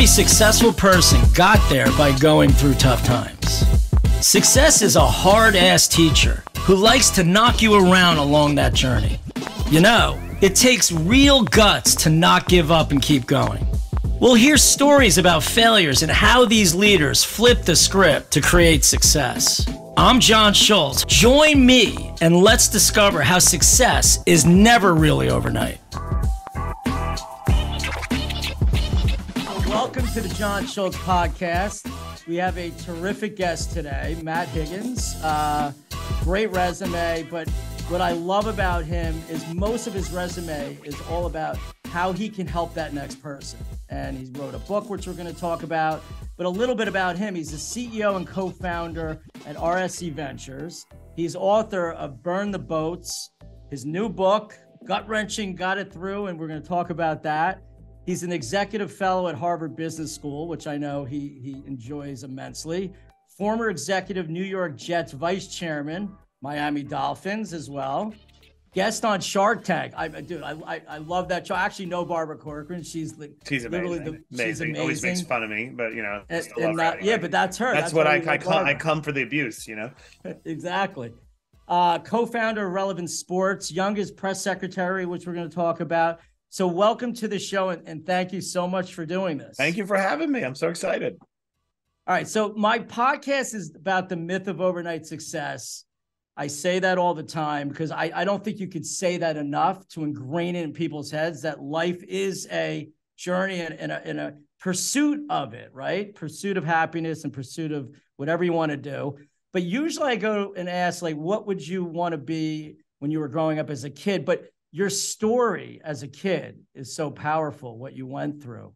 Every successful person got there by going through tough times. Success is a hard-ass teacher who likes to knock you around along that journey. You know, it takes real guts to not give up and keep going. We'll hear stories about failures and how these leaders flip the script to create success. I'm John Schultz. Join me and let's discover how success is never really overnight. Welcome to the John Schultz podcast. We have a terrific guest today, Matt Higgins. Great resume, but what I love about him is most of his resume is all about how he can help that next person. And he wrote a book, which we're going to talk about, but a little bit about him. He's the CEO and co-founder at RSE Ventures. He's author of Burn the Boats, his new book, gut-wrenching, got it through, and we're going to talk about that. He's an executive fellow at Harvard Business School, which I know he enjoys immensely. Former executive New York Jets vice chairman, Miami Dolphins as well. Guest on Shark Tank. I love that show. I actually know Barbara Corcoran. She's amazing. She's amazing. Always makes fun of me, but you know, but that's her. That's what I come for the abuse, you know. Exactly. Co-founder of Relevant Sports, youngest press secretary, which we're going to talk about. So welcome to the show, and thank you so much for doing this. Thank you for having me. I'm so excited. All right. So my podcast is about the myth of overnight success. I say that all the time because I don't think you could say that enough to ingrain it in people's heads that life is a journey and a pursuit of it, right? Pursuit of happiness and pursuit of whatever you want to do. But usually I go and ask, like, what would you want to be when you were growing up as a kid? But your story as a kid is so powerful, what you went through.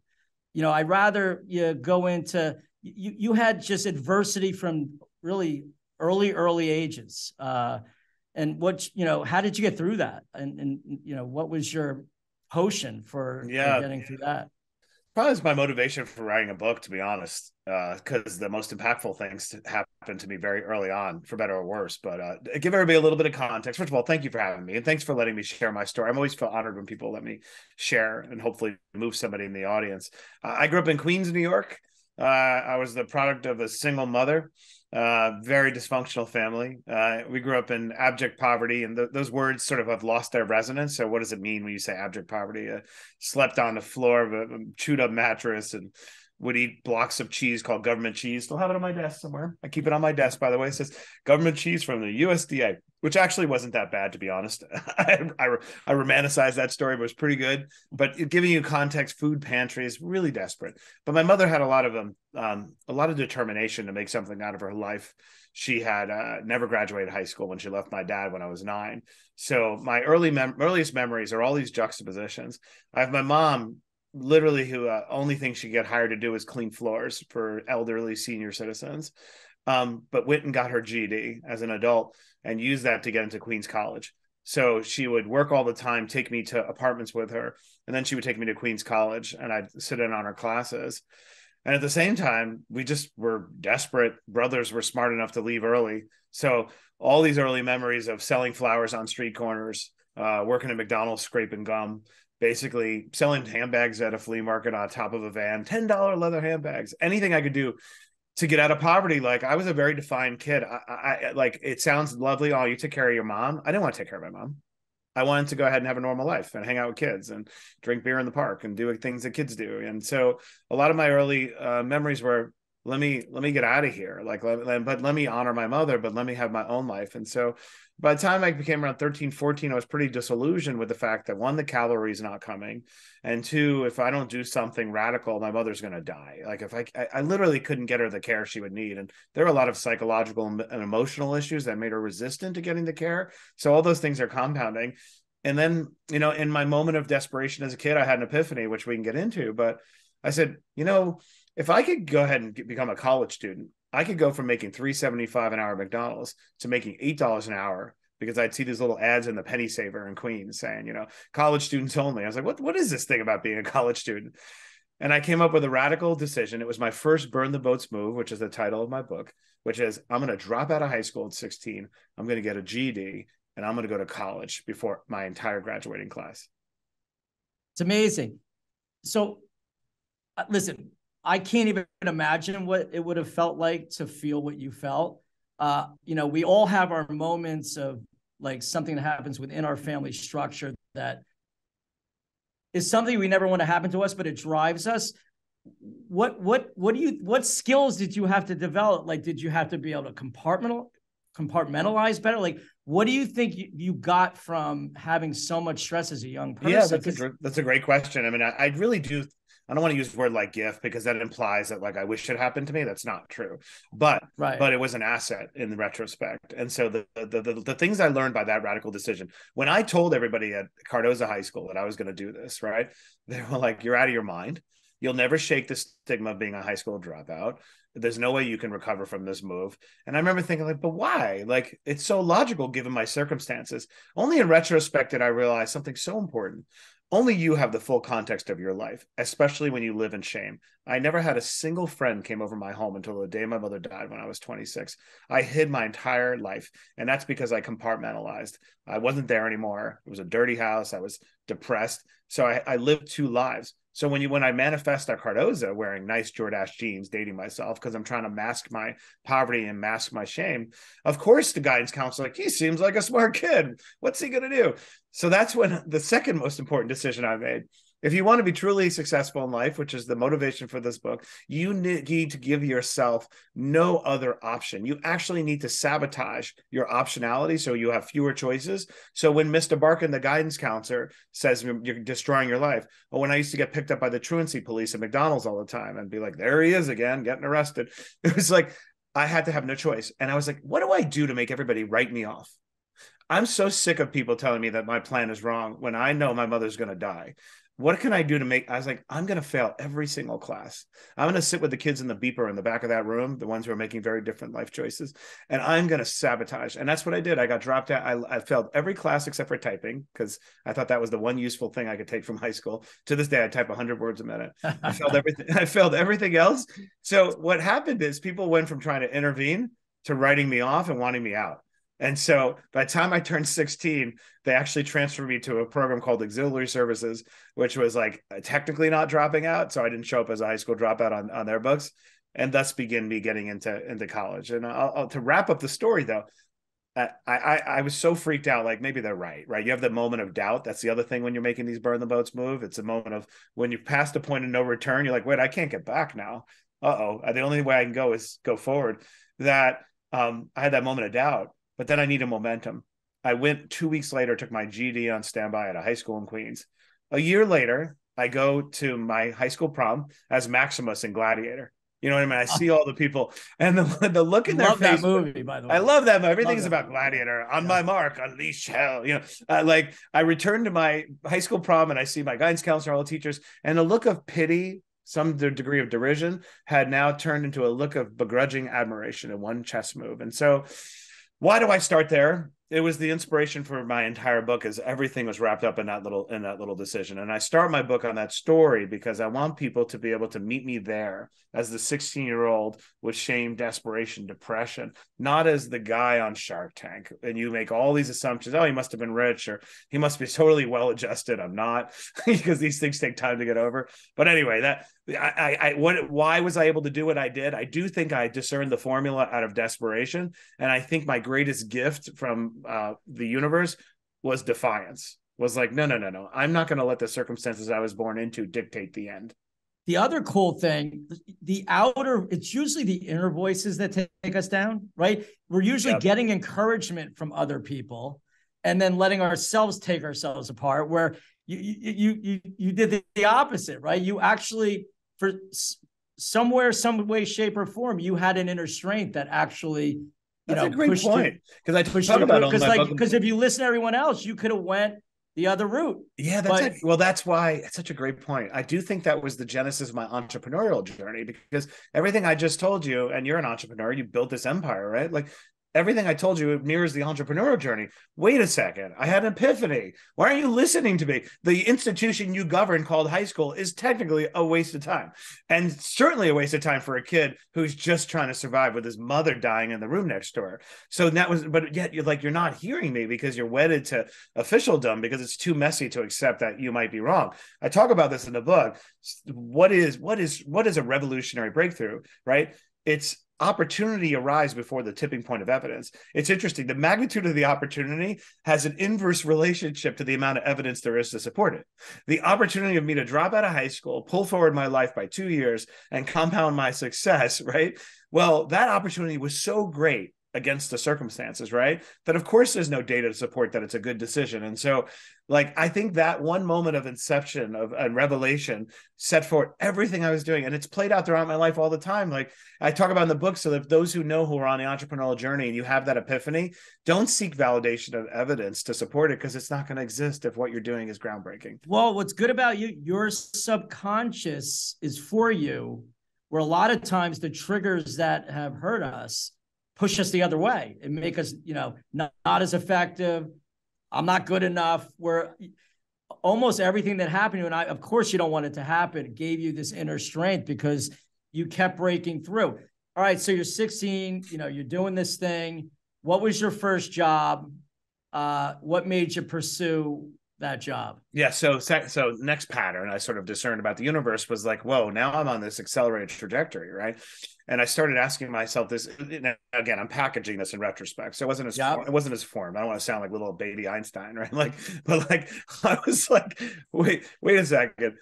You know, I'd rather you go into, you had just adversity from really early ages. And what, you know, how did you get through that? And you know, what was your potion for getting through that? Probably is my motivation for writing a book, to be honest, because the most impactful things happened to me very early on, for better or worse. But give everybody a little bit of context. First of all, thank you for having me, and thanks for letting me share my story. I'm always feel honored when people let me share and hopefully move somebody in the audience. I grew up in Queens, New York. I was the product of a single mother, very dysfunctional family. We grew up in abject poverty, and those words sort of have lost their resonance. So what does it mean when you say abject poverty? Slept on the floor of a chewed up mattress and would eat blocks of cheese called government cheese. Still have it on my desk somewhere. I keep it on my desk, by the way. It says government cheese from the USDA, which actually wasn't that bad, to be honest. I romanticized that story, but it was pretty good. But giving you context, food pantry is really desperate. But my mother had a lot of determination to make something out of her life. She had never graduated high school when she left my dad when I was 9. So my earliest memories are all these juxtapositions. I have my mom, literally, who only thing she get hired to do is clean floors for elderly senior citizens, but went and got her GED as an adult and used that to get into Queens College. So she would work all the time, take me to apartments with her, and then she would take me to Queens College and I'd sit in on her classes. And at the same time, we just were desperate. Brothers were smart enough to leave early. So all these early memories of selling flowers on street corners, working at McDonald's, scraping gum, basically selling handbags at a flea market on top of a van, $10 leather handbags, anything I could do to get out of poverty. Like, I was a very defined kid. I like, it sounds lovely. Oh, you took care of your mom. I didn't want to take care of my mom. I wanted to go ahead and have a normal life and hang out with kids and drink beer in the park and do things that kids do. And so a lot of my early memories were, let me get out of here. Like, but let me honor my mother, but let me have my own life. And so by the time I became around 13, 14, I was pretty disillusioned with the fact that, one, the cavalry is not coming. And two, if I don't do something radical, my mother's going to die. Like, if I literally couldn't get her the care she would need. And there were a lot of psychological and emotional issues that made her resistant to getting the care. So all those things are compounding. And then, you know, in my moment of desperation as a kid, I had an epiphany, which we can get into. But I said, you know, if I could go ahead and become a college student, I could go from making $3.75 an hour at McDonald's to making $8 an hour, because I'd see these little ads in the Penny Saver in Queens saying, you know, college students only. I was like, what is this thing about being a college student? And I came up with a radical decision. It was my first Burn the Boats move, which is the title of my book, which is, I'm going to drop out of high school at 16. I'm going to get a GED and I'm going to go to college before my entire graduating class. It's amazing. So listen, I can't even imagine what it would have felt like to feel what you felt. We all have our moments of like something that happens within our family structure that is something we never want to happen to us, but it drives us. What skills did you have to develop? Like, did you have to be able to compartmentalize better? Like, what do you think you got from having so much stress as a young person? Yeah, that's a great question. I mean, I really do. I don't want to use the word like gift because that implies that like I wish it happened to me. That's not true. But it was an asset in the retrospect. And so the things I learned by that radical decision, when I told everybody at Cardozo High School that I was going to do this, right? They were like, "You're out of your mind. You'll never shake the stigma of being a high school dropout. There's no way you can recover from this move." And I remember thinking like, but why? Like, it's so logical given my circumstances. Only in retrospect did I realize something so important. Only you have the full context of your life, especially when you live in shame. I never had a single friend came over my home until the day my mother died when I was 26. I hid my entire life, and that's because I compartmentalized. I wasn't there anymore. It was a dirty house. I was depressed. So I lived two lives. So when I manifest at Cardozo wearing nice Jordache jeans, dating myself because I'm trying to mask my poverty and mask my shame, of course the guidance counselor, like, he seems like a smart kid. What's he going to do? So that's when the second most important decision I made. If you want to be truly successful in life, which is the motivation for this book, you need to give yourself no other option. You actually need to sabotage your optionality so you have fewer choices. So when Mr. Barkin, the guidance counselor, says you're destroying your life, or when I used to get picked up by the truancy police at McDonald's all the time and be like, there he is again, getting arrested. It was like, I had to have no choice. And I was like, what do I do to make everybody write me off? I'm so sick of people telling me that my plan is wrong when I know my mother's going to die. What can I do to make? I was like, I'm going to fail every single class. I'm going to sit with the kids in the beeper in the back of that room, the ones who are making very different life choices, and I'm going to sabotage. And that's what I did. I got dropped out. I failed every class except for typing because I thought that was the one useful thing I could take from high school. To this day, I type 100 words a minute. I failed everything. I failed everything else. So what happened is people went from trying to intervene to writing me off and wanting me out. And so by the time I turned 16, they actually transferred me to a program called Auxiliary Services, which was like technically not dropping out. So I didn't show up as a high school dropout on their books, and thus begin me getting into college. And to wrap up the story, though, I was so freaked out. Like, maybe they're right? You have the moment of doubt. That's the other thing when you're making these burn the boats move. It's a moment of when you've passed the point of no return. You're like, wait, I can't get back now. The only way I can go is go forward. That I had that moment of doubt. But then I needed momentum. I went 2 weeks later, took my GED on standby at a high school in Queens. A year later, I go to my high school prom as Maximus in Gladiator. You know what I mean? I see all the people and the look in their face. Love that movie, by the way. I love that movie. Everything's about Gladiator. On my mark, unleash hell. Like, I returned to my high school prom and I see my guidance counselor, all the teachers, and a look of pity, some degree of derision, had now turned into a look of begrudging admiration in one chess move. And so, why do I start there? It was the inspiration for my entire book, as everything was wrapped up in that little decision. And I start my book on that story because I want people to be able to meet me there as the 16-year-old with shame, desperation, depression, not as the guy on Shark Tank. And you make all these assumptions. Oh, he must have been rich, or he must be totally well-adjusted. I'm not, because these things take time to get over. But anyway, why was I able to do what I did? I do think I discerned the formula out of desperation. And I think my greatest gift from the universe was defiance. Was like, no. I'm not going to let the circumstances I was born into dictate the end. The other cool thing, it's usually the inner voices that take us down, right? We're usually getting encouragement from other people and then letting ourselves take ourselves apart, where you did the opposite, right? You actually, for somewhere, some way, shape, or form, you had an inner strength that actually, that's a great point, because I talk about it on my book. Because if you listen to everyone else, you could have went the other route. Yeah, that's why it's such a great point. I do think that was the genesis of my entrepreneurial journey, because everything I just told you, and you're an entrepreneur, you built this empire, right? Like, everything I told you mirrors the entrepreneurial journey. Wait a second. I had an epiphany. Why aren't you listening to me? The institution you govern called high school is technically a waste of time, and certainly a waste of time for a kid who's just trying to survive with his mother dying in the room next door. So that was, but yet you're not hearing me because you're wedded to officialdom, because it's too messy to accept that you might be wrong. I talk about this in the book. What is a revolutionary breakthrough, right? It's opportunity arrives before the tipping point of evidence. It's interesting. The magnitude of the opportunity has an inverse relationship to the amount of evidence there is to support it. The opportunity of me to drop out of high school, pull forward my life by 2 years, and compound my success, right? Well, that opportunity was so great against the circumstances, right? That of course there's no data to support that it's a good decision. And so I think that one moment of inception of and revelation set forth everything I was doing. And it's played out throughout my life all the time. Like I talk about in the book, so that those who know who are on the entrepreneurial journey and you have that epiphany, don't seek validation of evidence to support it, because it's not going to exist if what you're doing is groundbreaking. Well, what's good about you, your subconscious is for you, where a lot of times the triggers that have hurt us push us the other way and make us, not as effective. I'm not good enough. Where almost everything that happened to you, and of course you don't want it to happen, it gave you this inner strength because you kept breaking through. All right, so you're 16, you're doing this thing. What was your first job? What made you pursue that job? Yeah. So next pattern I sort of discerned about the universe was like, whoa, now I'm on this accelerated trajectory, right? And I started asking myself this again. I'm packaging this in retrospect, so it wasn't as formed. I don't want to sound like little baby Einstein, right? I was like, wait a second.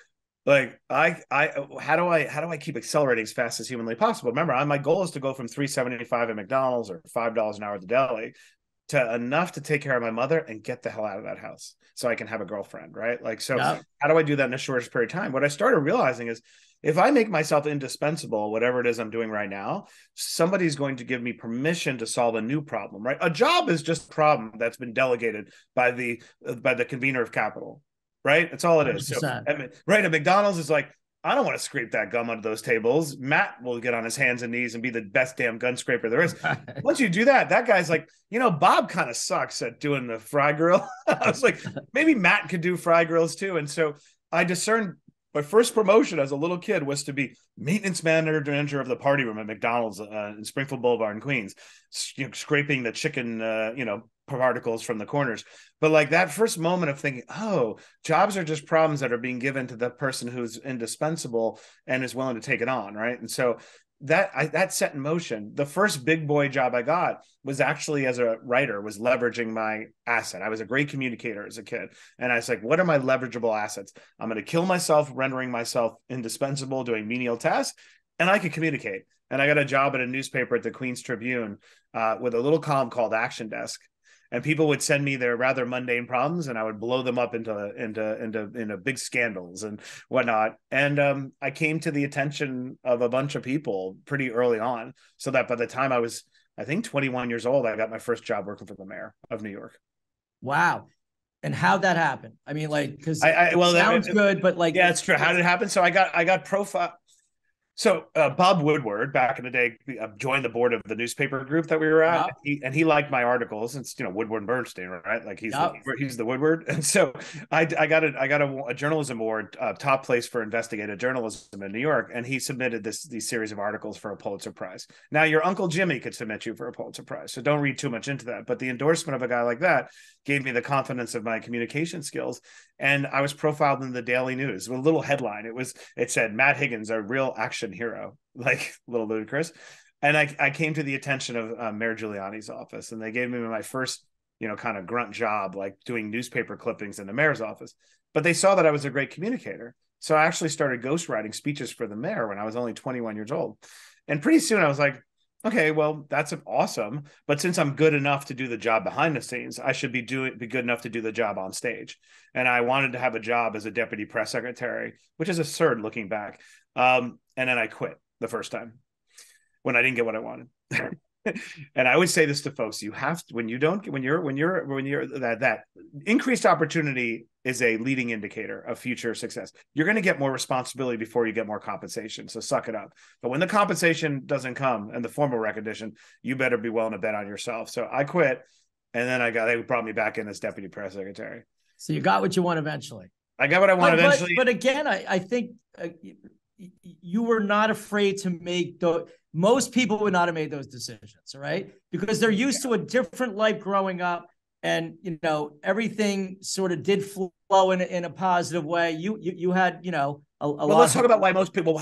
Like how do I keep accelerating as fast as humanly possible? Remember, my goal is to go from $3.75 at McDonald's or $5 an hour at the deli to enough to take care of my mother and get the hell out of that house so I can have a girlfriend, right? How do I do that in the shortest period of time? What I started realizing is, if I make myself indispensable, whatever it is I'm doing right now, somebody's going to give me permission to solve a new problem, right? A job is just a problem that's been delegated by the convener of capital, right? That's all it is. So, right. At McDonald's is like, I don't want to scrape that gum under those tables. Matt will get on his hands and knees and be the best damn gun scraper there is. Once you do that, that guy's like, Bob kind of sucks at doing the fry grill. I was like, maybe Matt could do fry grills too. And so I discerned my first promotion as a little kid was to be maintenance manager of the party room at McDonald's in Springfield Boulevard in Queens, scraping the chicken, particles from the corners. But that first moment of thinking, oh, jobs are just problems that are being given to the person who's indispensable and is willing to take it on, right? And so that set in motion. The first big boy job I got was actually as a writer, was leveraging my asset. I was a great communicator as a kid. And I was like, what are my leverageable assets? I'm going to kill myself, rendering myself indispensable, doing menial tasks, and I could communicate. And I got a job at a newspaper at the Queens Tribune with a little column called Action Desk. And people would send me their rather mundane problems, and I would blow them up into big scandals and whatnot. And I came to the attention of a bunch of people pretty early on, so that by the time I was, I think, 21 years old, I got my first job working for the mayor of New York. Wow. And how'd that happen? I mean, because it sounds good, but yeah, it's true. How did it happen? So I got profile. So Bob Woodward, back in the day, joined the board of the newspaper group that we were at, and he liked my articles. It's Woodward and Bernstein, right? Like he's the Woodward, and so I got a journalism award, top place for investigative journalism in New York, and he submitted these series of articles for a Pulitzer Prize. Now your Uncle Jimmy could submit you for a Pulitzer Prize, so don't read too much into that. But the endorsement of a guy like that gave me the confidence of my communication skills, and I was profiled in the Daily News with a little headline. It said Matt Higgins, a real action hero, like a little ludicrous. And I came to the attention of Mayor Giuliani's office, and they gave me my first, kind of grunt job, like doing newspaper clippings in the mayor's office. But they saw that I was a great communicator. So I actually started ghostwriting speeches for the mayor when I was only 21 years old. And pretty soon I was like, okay, well, that's awesome. But since I'm good enough to do the job behind the scenes, I should be good enough to do the job on stage. And I wanted to have a job as a deputy press secretary, which is absurd looking back. And then I quit the first time when I didn't get what I wanted. And I always say this to folks: you have to, when you're that increased opportunity is a leading indicator of future success. You're going to get more responsibility before you get more compensation. So suck it up. But when the compensation doesn't come and the formal recognition, you better be willing to bet on yourself. So I quit, and then they brought me back in as deputy press secretary. So you got what you want eventually. I got what I want eventually. But again, I think you were not afraid to make those. Most people would not have made those decisions, right? Because they're used to a different life growing up, and everything sort of did flow in a positive way. You had a lot. Let's talk about why most people.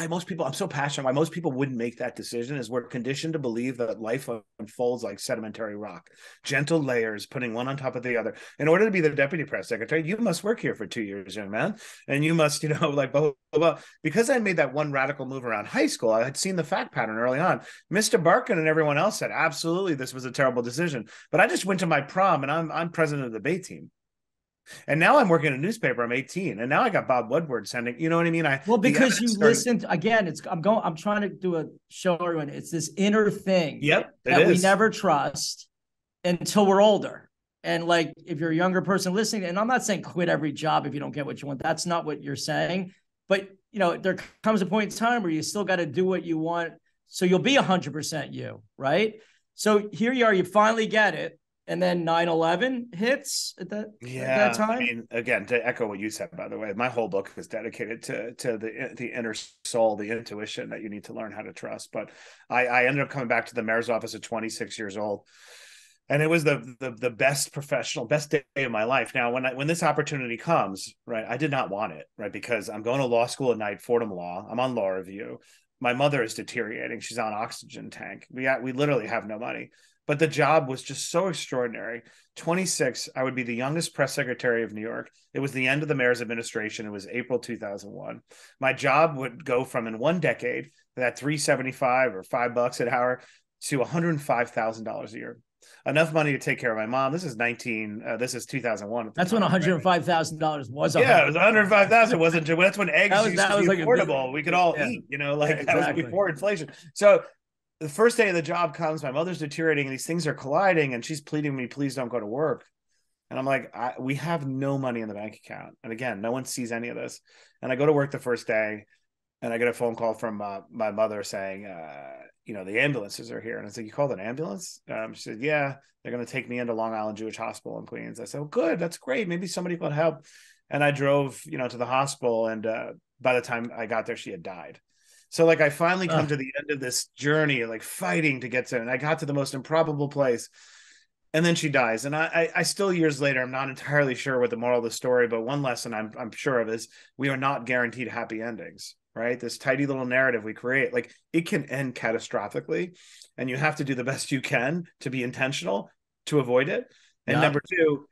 I'm so passionate. Why most people wouldn't make that decision is we're conditioned to believe that life unfolds like sedimentary rock, gentle layers, putting one on top of the other. In order to be the deputy press secretary, you must work here for 2 years, young man, and you must, blah, blah, blah, blah. Because I made that one radical move around high school, I had seen the fact pattern early on. Mr. Barkin and everyone else said, absolutely, this was a terrible decision. But I just went to my prom, and I'm president of the debate team. And now I'm working in a newspaper. I'm 18, and now I got Bob Woodward sending. You know what I mean? Because you listened again. I'm trying to do a show everyone. It's this inner thing. Yep, that we never trust until we're older. And like, if you're a younger person listening, and I'm not saying quit every job if you don't get what you want. That's not what you're saying. But there comes a point in time where you still got to do what you want, so you'll be 100% you, right? So here you are. You finally get it. And then 9/11 hits at that time. I mean, again, to echo what you said, by the way, my whole book is dedicated to the inner soul, the intuition that you need to learn how to trust. But I ended up coming back to the mayor's office at 26 years old, and it was the best day of my life. Now, when this opportunity comes, right, I did not want it, right, because I'm going to law school at night, Fordham Law. I'm on law review. My mother is deteriorating. She's on oxygen tank. We literally have no money. But the job was just so extraordinary. 26, I would be the youngest press secretary of New York. It was the end of the mayor's administration. It was April 2001. My job would go from, in one decade, that $375 or $5 an hour to $105,000 a year. Enough money to take care of my mom. This is 2001. That's when $105,000 was. Yeah, it was $105,000. Wasn't. That's when eggs used to be affordable. We could all eat. Exactly. That was before inflation. So the first day of the job comes, my mother's deteriorating, and these things are colliding, and she's pleading with me, please don't go to work. And I'm like, we have no money in the bank account. And again, no one sees any of this. And I go to work the first day, and I get a phone call from my mother saying, the ambulances are here. And I said, you called an ambulance? She said, yeah, they're going to take me into Long Island Jewish Hospital in Queens. I said, oh, good. That's great. Maybe somebody could help. And I drove, to the hospital. And by the time I got there, she had died. So I finally come to the end of this journey, fighting to get to, and I got to the most improbable place, and then she dies. And I still, years later, I'm not entirely sure what the moral of the story, but one lesson I'm sure of is we are not guaranteed happy endings, right? This tidy little narrative we create, it can end catastrophically, and you have to do the best you can to be intentional to avoid it. And number two,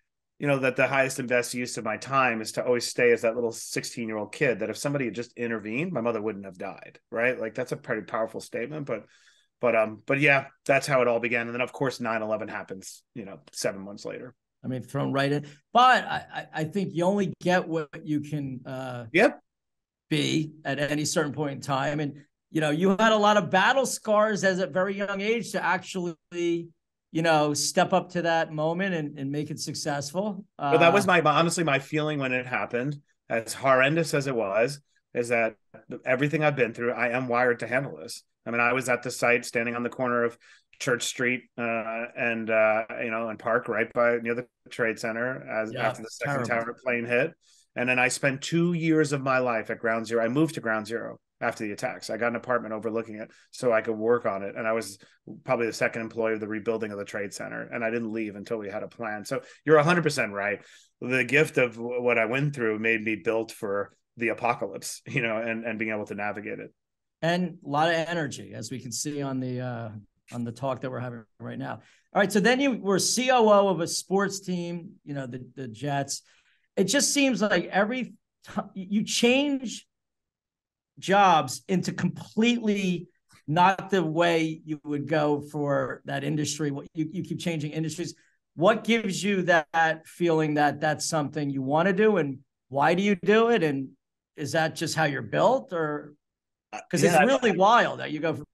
that the highest and best use of my time is to always stay as that little 16-year-old kid, that if somebody had just intervened, my mother wouldn't have died, right? That's a pretty powerful statement, but yeah, that's how it all began. And then of course, 9/11 happens, 7 months later. I mean, thrown right in, but I think you only get what you can be at any certain point in time. And, you had a lot of battle scars as a very young age to actually step up to that moment and make it successful. But that was honestly my feeling when it happened, as horrendous as it was, is that everything I've been through, I am wired to handle this. I mean, I was at the site standing on the corner of Church Street and Park, right near the Trade Center after the second tower plane hit. And then I spent 2 years of my life at Ground Zero. I moved to Ground Zero after the attacks. I got an apartment overlooking it so I could work on it. And I was probably the second employee of the rebuilding of the Trade Center. And I didn't leave until we had a plan. So you're 100% right. The gift of what I went through made me built for the apocalypse, and being able to navigate it. And a lot of energy, as we can see on the talk that we're having right now. All right. So then you were COO of a sports team, the Jets. It just seems like every time you change jobs into completely not the way you would go for that industry. You keep changing industries. What gives you that feeling that that's something you want to do, and why do you do it? And is that just how you're built, or because it's really wild that you go from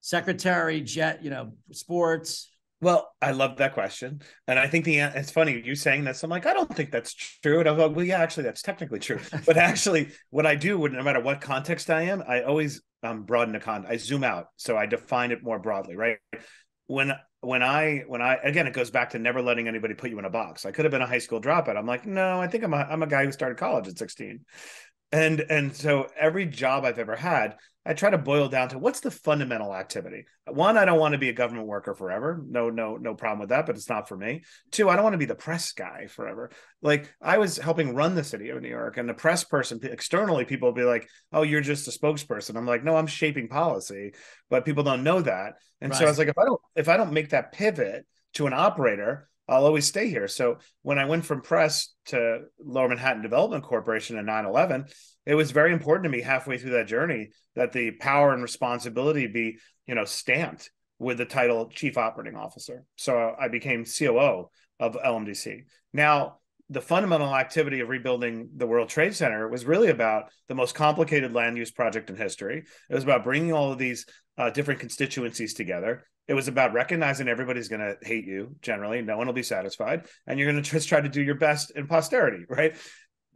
secretary, jet, sports? Well, I love that question. And I think it's funny you saying this. I'm like, I don't think that's true. And I'm like, well, yeah, actually, that's technically true. But actually, what I do, no matter what context I am, I always broaden the I zoom out. So I define it more broadly, right? When I again, it goes back to never letting anybody put you in a box. I could have been a high school dropout. I'm like, no, I think I'm a guy who started college at 16. And so every job I've ever had, I try to boil down to what's the fundamental activity. One, I don't want to be a government worker forever. No problem with that, but it's not for me. Two, I don't want to be the press guy forever. Like I was helping run the city of New York, and the press person externally, people will be like, oh, you're just a spokesperson. I'm like, no, I'm shaping policy, but people don't know that. And right. So I was like, if I don't make that pivot to an operator, I'll always stay here. So when I went from press to Lower Manhattan Development Corporation in 9/11, it was very important to me halfway through that journey that the power and responsibility be, stamped with the title Chief Operating Officer. So I became COO of LMDC. Now, the fundamental activity of rebuilding the World Trade Center was really about the most complicated land use project in history. It was about bringing all of these different constituencies together. It was about recognizing everybody's going to hate you generally. No one will be satisfied. And you're going to just try to do your best in posterity, right?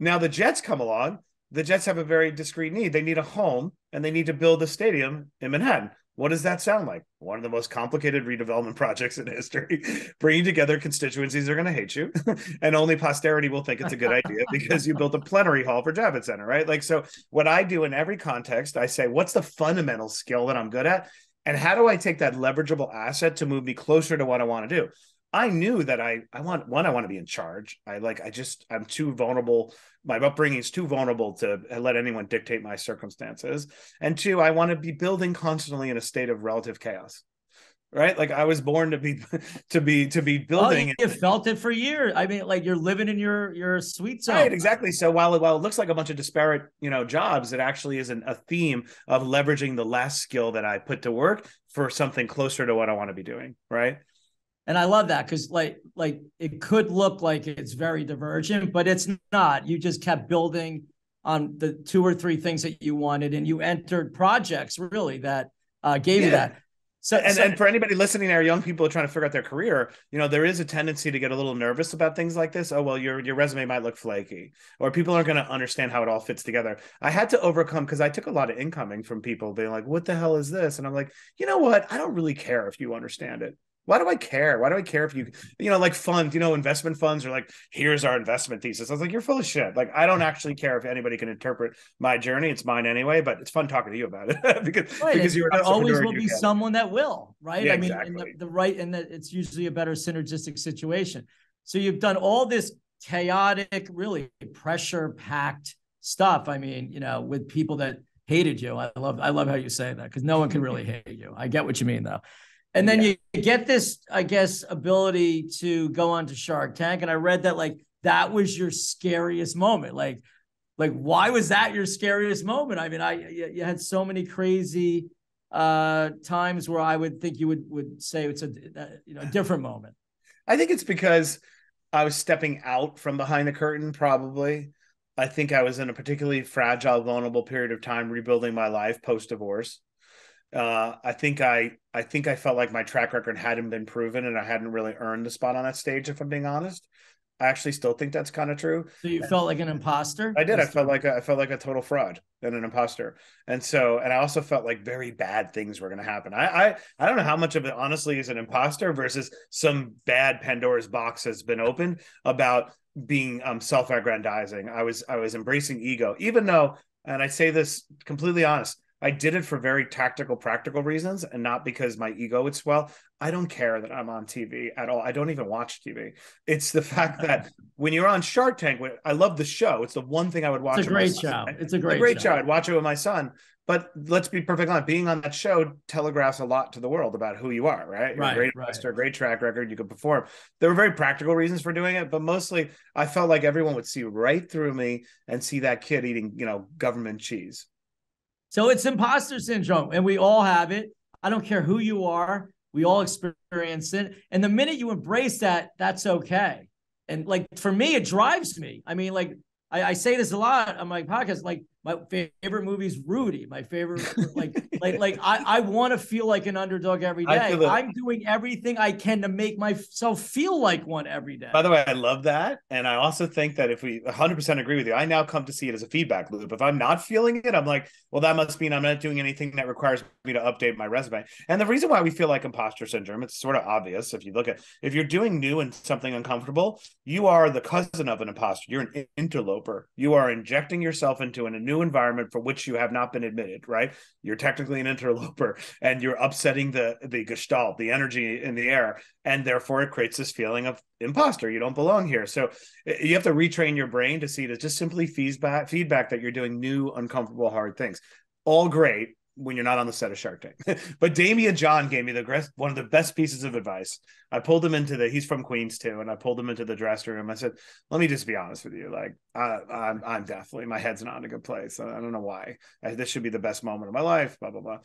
Now the Jets come along. The Jets have a very discrete need. They need a home and they need to build a stadium in Manhattan. What does that sound like? One of the most complicated redevelopment projects in history, bringing together constituencies that are going to hate you, and only posterity will think it's a good idea because you built a plenary hall for Javits Center, right? Like, so what I do in every context, I say, what's the fundamental skill that I'm good at? And how do I take that leverageable asset to move me closer to what I want to do? I knew that I want to be in charge. I'm too vulnerable. My upbringing is too vulnerable to let anyone dictate my circumstances. And two, I want to be building constantly in a state of relative chaos. Right? Like I was born to be building. Oh, you felt it for years. I mean, like you're living in your sweet zone. Right, exactly. So while it looks like a bunch of disparate, jobs, it actually isn't a theme of leveraging the last skill that I put to work for something closer to what I want to be doing. Right. And I love that because like it could look like it's very divergent, but it's not. You just kept building on the 2 or 3 things that you wanted, and you entered projects really that gave you that. So, and for anybody listening there, young people trying to figure out their career, there is a tendency to get a little nervous about things like this. Oh, well, your resume might look flaky, or people aren't going to understand how it all fits together. I had to overcome because I took a lot of incoming from people being like, what the hell is this? And I'm like, you know what? I don't really care if you understand it. Why do I care? Why do I care if you like funds, investment funds are like, here's our investment thesis. I was like, you're full of shit. Like, I don't actually care if anybody can interpret my journey. It's mine anyway, but it's fun talking to you about it because you're there always will be someone that will, right? Yeah, I mean, exactly. and that it's usually a better synergistic situation. So you've done all this chaotic, really pressure-packed stuff. I mean, with people that hated you. I love how you say that because no one can really hate you. I get what you mean though. And then you get this, I guess, ability to go on to Shark Tank. And I read that that was your scariest moment. Like why was that your scariest moment? I mean, you had so many crazy times where I would think you would say it's a different moment. I think it's because I was stepping out from behind the curtain, probably. I think I was in a particularly fragile, vulnerable period of time rebuilding my life post-divorce. I think I felt like my track record hadn't been proven and I hadn't really earned the spot on that stage, if I'm being honest. I actually still think that's kind of true. So you felt like an imposter? I did. I felt like a total fraud and an imposter. And I also felt like very bad things were going to happen. I don't know how much of it honestly is an imposter versus some bad Pandora's box has been opened about being self-aggrandizing. I was embracing ego, even though, and I say this completely honest, I did it for very tactical, practical reasons and not because my ego would swell. I don't care that I'm on TV at all. I don't even watch TV. It's the fact that when you're on Shark Tank, I love the show. It's the one thing I would watch. It's a great show. It's a great show. I'd watch it with my son. But let's be perfectly honest, being on that show telegraphs a lot to the world about who you are, right? You're a great investor, great track record, you could perform. There were very practical reasons for doing it, but mostly I felt like everyone would see right through me and see that kid eating, government cheese. So it's imposter syndrome, and we all have it. I don't care who you are. We all experience it. And the minute you embrace that, that's okay. And for me, it drives me. I mean, I say this a lot on my podcast, My favorite movie is Rudy. My favorite, I want to feel like an underdog every day. I'm doing everything I can to make myself feel like one every day. By the way, I love that. And I also think that if we 100% agree with you, I now come to see it as a feedback loop. If I'm not feeling it, I'm like, well, that must mean I'm not doing anything that requires me to update my resume. And the reason why we feel like imposter syndrome, it's sort of obvious. If you look at, if you're doing new and something uncomfortable, you are the cousin of an imposter. You're an interloper. You are injecting yourself into a new environment for which you have not been admitted, right? You're technically an interloper and you're upsetting the gestalt, the energy in the air. And therefore it creates this feeling of imposter. You don't belong here. So you have to retrain your brain to see it as just simply feedback that you're doing new, uncomfortable, hard things. All great when you're not on the set of Shark Tank. But Damian John gave me one of the best pieces of advice. I pulled him into he's from Queens too, and I pulled him into the dressing room. I said, let me just be honest with you. Like, I'm definitely, my head's not in a good place. I don't know why. This should be the best moment of my life, blah, blah, blah.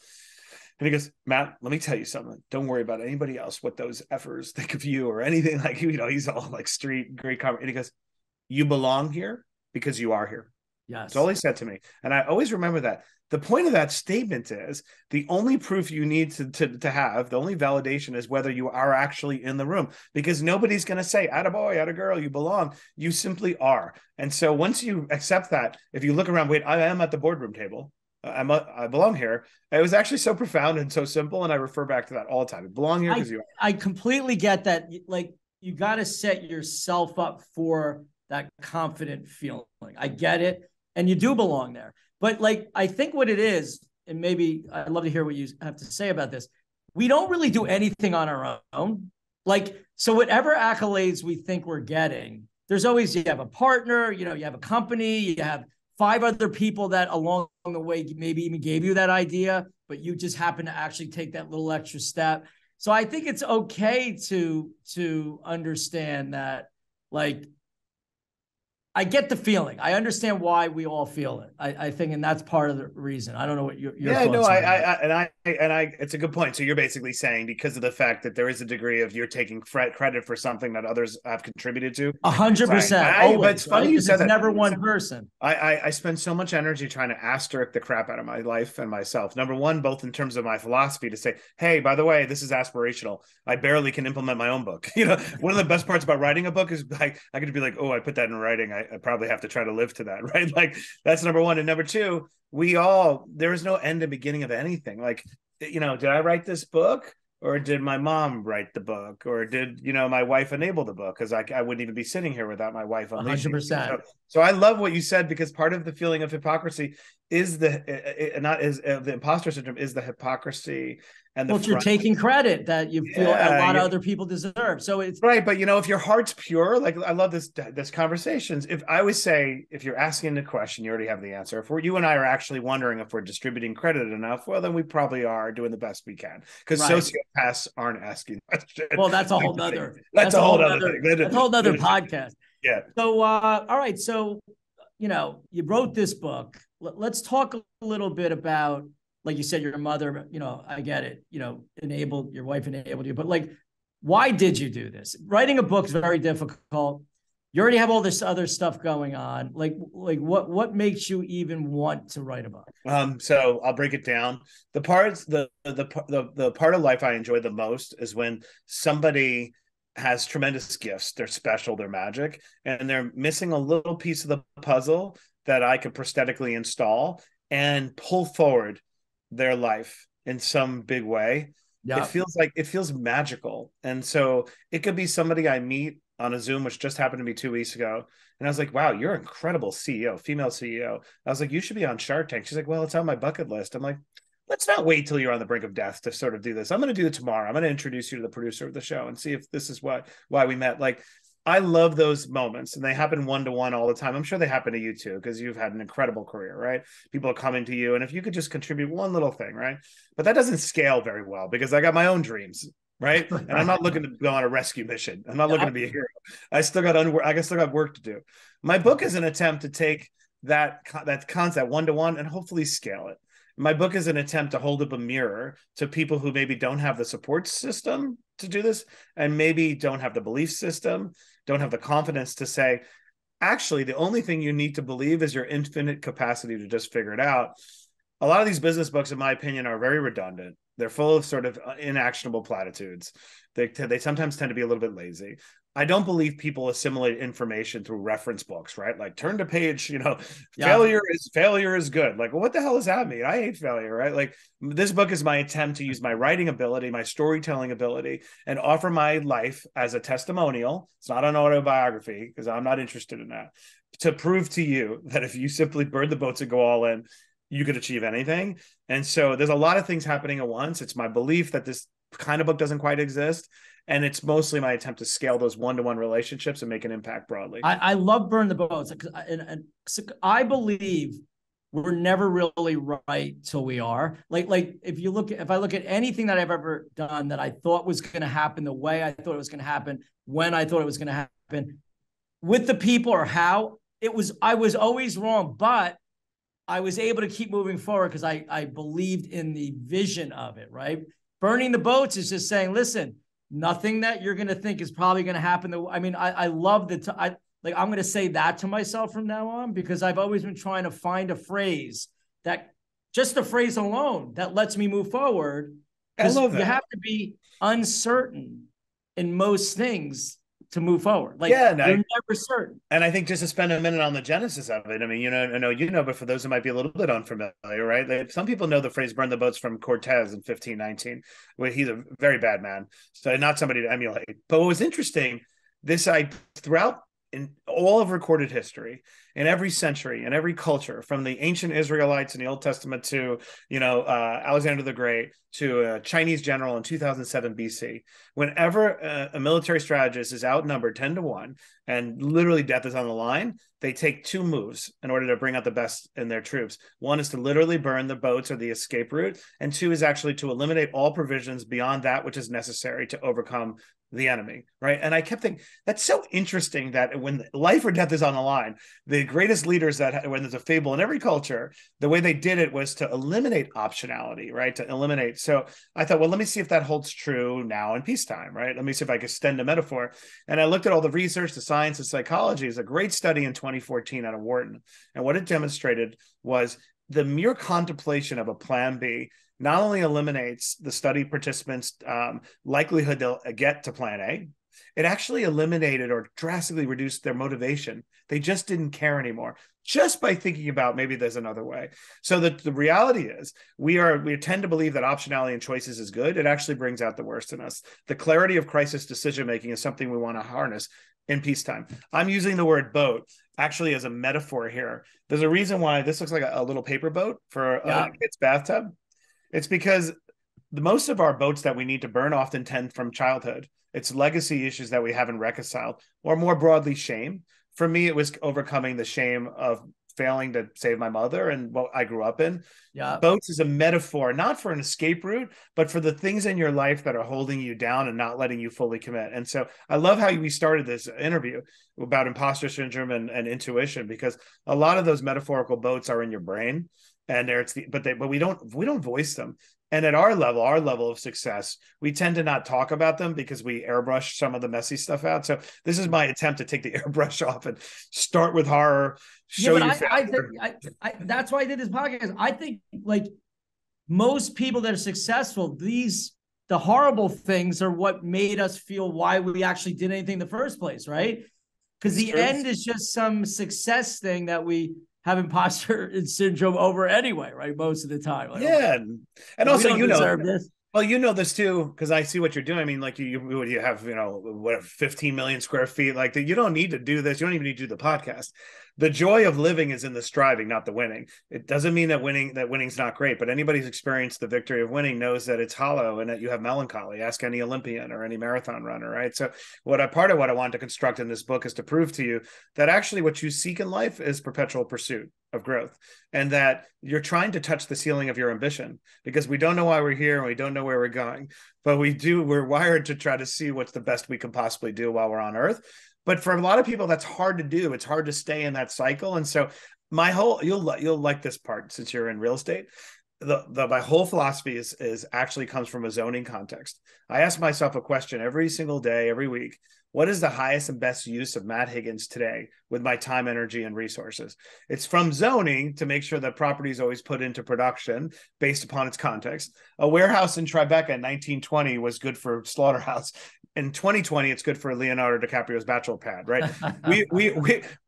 And he goes, Matt, let me tell you something. Don't worry about anybody else, what those effers think of you or anything. Like, he's all like street, great comment. And he goes, you belong here because you are here. Yes. That's all he said to me. And I always remember that. The point of that statement is the only proof you need to have, the only validation is whether you are actually in the room, because nobody's going to say, attaboy, attagirl, you belong. You simply are. And so once you accept that, if you look around, wait, I am at the boardroom table. I belong here. It was actually so profound and so simple. And I refer back to that all the time. I belong here because you are. I completely get that. Like, you got to set yourself up for that confident feeling. I get it. And you do belong there. But like, I think what it is, and maybe I'd love to hear what you have to say about this. We don't really do anything on our own. Like, so whatever accolades we think we're getting, there's always, you have a partner, you have a company, you have 5 other people that along the way maybe even gave you that idea, but you just happen to actually take that little extra step. So I think it's okay to understand that, like, I get the feeling. I understand why we all feel it. I think, and that's part of the reason. I don't know what your thoughts are. It's a good point. So you're basically saying, because of the fact that there is a degree of you're taking credit for something that others have contributed to. 100%. But it's funny you said that. Never one person. I spend so much energy trying to asterisk the crap out of my life and myself. Number one, both in terms of my philosophy, to say, hey, by the way, this is aspirational. I barely can implement my own book. One of the best parts about writing a book is I get to be like, oh, I put that in writing. I probably have to try to live to that, right? Like, that's number one. And number two, there is no end and beginning of anything. Like, did I write this book, or did my mom write the book, or did, my wife enable the book? Because I wouldn't even be sitting here without my wife unleashing. 100%. So I love what you said, because part of the feeling of hypocrisy is the imposter syndrome is the hypocrisy. And you're taking credit that you feel a lot of other people deserve. So it's right. But if your heart's pure, like, I love this conversations. If I always say, if you're asking the question, you already have the answer. If you and I are actually wondering if we're distributing credit enough, well, then we probably are doing the best we can, because sociopaths aren't asking questions. Well, that's a whole nother. That's a whole other thing. That's a whole other podcast. Yeah. So, all right. So, you wrote this book. Let's talk a little bit about, like you said, your mother, I get it, your wife enabled you, but like, why did you do this? Writing a book is very difficult. You already have all this other stuff going on. Like what makes you even want to write a book? So I'll break it down. The part of life I enjoy the most is when somebody has tremendous gifts. They're special, they're magic, and they're missing a little piece of the puzzle that I could prosthetically install and pull forward their life in some big way. Yeah. It feels magical. And so it could be somebody I meet on a Zoom, which just happened to me 2 weeks ago. And I was like, wow, you're an incredible CEO, female CEO. I was like, you should be on Shark Tank. She's like, well, it's on my bucket list. I'm like, let's not wait till you're on the brink of death to sort of do this. I'm going to do it tomorrow. I'm going to introduce you to the producer of the show and see if this is why we met. Like, I love those moments, and they happen one-to-one all the time. I'm sure they happen to you too, because you've had an incredible career, right? People are coming to you, and if you could just contribute one little thing, right? But that doesn't scale very well, because I got my own dreams, right? And I'm not looking to go on a rescue mission. I'm not looking to be a hero. I still got work to do. My book is an attempt to take that concept one-to-one and hopefully scale it. My book is an attempt to hold up a mirror to people who maybe don't have the support system to do this, and maybe don't have the belief system, don't have the confidence to say, actually the only thing you need to believe is your infinite capacity to just figure it out. A lot of these business books, in my opinion, are very redundant. They're full of sort of inactionable platitudes. They sometimes tend to be a little bit lazy. I don't believe people assimilate information through reference books, right? Like turn to page, failure is good. Like, well, what the hell does that mean? I hate failure, right? Like this book is my attempt to use my writing ability, my storytelling ability, and offer my life as a testimonial. It's not an autobiography because I'm not interested in that. To prove to you that if you simply burn the boats and go all in, you could achieve anything. And so there's a lot of things happening at once. It's my belief that this kind of book doesn't quite exist. And it's mostly my attempt to scale those one-to-one relationships and make an impact broadly. I love Burn the Boats. And I believe we're never really right till we are. Like if I look at anything that I've ever done that I thought was going to happen the way I thought it was going to happen, when I thought it was going to happen, with the people or how, I was always wrong, but I was able to keep moving forward because I believed in the vision of it, right? Burning the boats is just saying, listen, nothing that you're going to think is probably going to happen. I love I'm going to say that to myself from now on, because I've always been trying to find a phrase that, just the phrase alone, that lets me move forward. I love that. You have to be uncertain in most things to move forward. Like, you're never certain. And I think just to spend a minute on the genesis of it, I mean, I know, but for those who might be a little bit unfamiliar, right? Like, some people know the phrase "burn the boats" from Cortez in 1519. Well, he's a very bad man, so not somebody to emulate. But what was interesting, throughout in all of recorded history, in every century, in every culture, from the ancient Israelites in the Old Testament to, Alexander the Great, to a Chinese general in 2007 BC, whenever a military strategist is outnumbered 10-1 and literally death is on the line, they take two moves in order to bring out the best in their troops. One is to literally burn the boats or the escape route, and two is actually to eliminate all provisions beyond that which is necessary to overcome the enemy, right? And I kept thinking, that's so interesting that when life or death is on the line, the greatest leaders when there's a fable in every culture, the way they did it was to eliminate optionality, right? To eliminate. So I thought, well, let me see if that holds true now in peacetime, right? Let me see if I can extend a metaphor. And I looked at all the research, the science, and psychology. Is a great study in 2014 out of Wharton. And what it demonstrated was the mere contemplation of a plan B not only eliminates the study participants' likelihood they'll get to plan A, it actually eliminated or drastically reduced their motivation. They just didn't care anymore, just by thinking about maybe there's another way. So the reality is we tend to believe that optionality and choices is good. It actually brings out the worst in us. The clarity of crisis decision-making is something we want to harness in peacetime. I'm using the word boat actually as a metaphor here. There's a reason why this looks like a little paper boat for a kid's bathtub. It's because most of our boats that we need to burn often tend from childhood. It's legacy issues that we haven't reconciled, or more broadly, shame. For me, it was overcoming the shame of failing to save my mother and what I grew up in. Yeah. Boats is a metaphor, not for an escape route, but for the things in your life that are holding you down and not letting you fully commit. And so I love how we started this interview about imposter syndrome and intuition, because a lot of those metaphorical boats are in your brain. And but we don't voice them. And at our level of success, we tend to not talk about them because we airbrush some of the messy stuff out. So this is my attempt to take the airbrush off and start with horror. That's why I did this podcast. I think, like, most people that are successful, the horrible things are what made us feel why we actually did anything in the first place, right? Because the end is just some success thing that we have imposter syndrome over anyway, right? Most of the time. Like, and also, well, you know this too, because I see what you're doing. I mean, like you have, 15 million square feet. Like, you don't need to do this. You don't even need to do the podcast. The joy of living is in the striving, not the winning. It doesn't mean that winning's not great, but anybody who's experienced the victory of winning knows that it's hollow and that you have melancholy. Ask any Olympian or any marathon runner, right? So part of what I want to construct in this book is to prove to you that actually what you seek in life is perpetual pursuit of growth, and that you're trying to touch the ceiling of your ambition, because we don't know why we're here and we don't know where we're going, but we're wired to try to see what's the best we can possibly do while we're on Earth. But for a lot of people, that's hard to do. It's hard to stay in that cycle. And so you'll like this part, since you're in real estate. my whole philosophy is actually comes from a zoning context. I ask myself a question every single day, every week. What is the highest and best use of Matt Higgins today with my time, energy, and resources? It's from zoning to make sure that property is always put into production based upon its context. A warehouse in Tribeca in 1920 was good for slaughterhouse. In 2020, it's good for Leonardo DiCaprio's bachelor pad, right?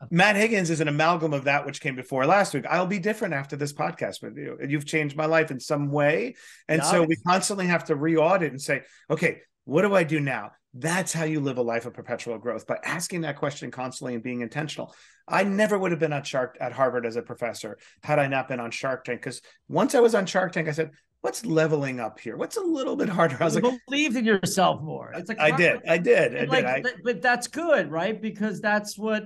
Matt Higgins is an amalgam of that which came before last week. I'll be different after this podcast with you. You've changed my life in some way. And so we constantly have to re-audit and say, okay, what do I do now? That's how you live a life of perpetual growth, by asking that question constantly and being intentional. I never would have been at Harvard as a professor had I not been on Shark Tank, because once I was on Shark Tank, I said, what's leveling up here? What's a little bit harder? I was like, believed in yourself more. It's like, I did. But that's good, right? Because that's why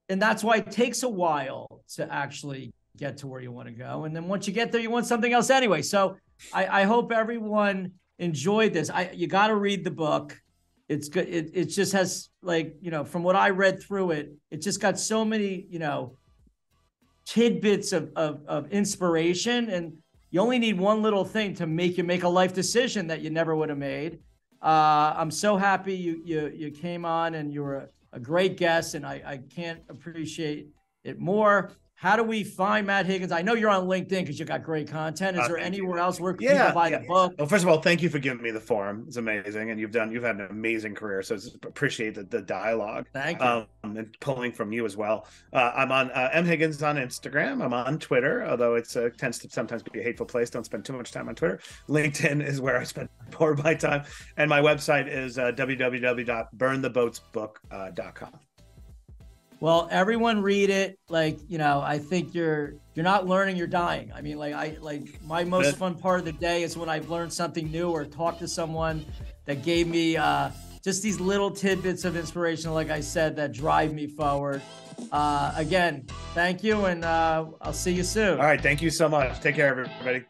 it takes a while to actually get to where you want to go. And then once you get there, you want something else anyway. So I hope everyone enjoyed this. You got to read the book. It's good. It just has, like, from what I read through it, it just got so many, tidbits of inspiration, and you only need one little thing to make you make a life decision that you never would have made. I'm so happy you came on, and you were a great guest, and I can't appreciate it more. How do we find Matt Higgins? I know you're on LinkedIn because you got great content. Is there anywhere else where people buy the book? Well, first of all, thank you for giving me the forum. It's amazing. And you've had an amazing career. So I appreciate the dialogue. Thank you. And pulling from you as well. I'm on M Higgins on Instagram. I'm on Twitter, although it tends to sometimes be a hateful place. Don't spend too much time on Twitter. LinkedIn is where I spend more of my time. And my website is www.burntheboatsbook.com. Well, everyone read it. I think you're not learning, you're dying. I mean, my most fun part of the day is when I've learned something new or talked to someone that gave me just these little tidbits of inspiration, like I said, that drive me forward. Again, thank you, and I'll see you soon. All right, thank you so much. Take care, everybody.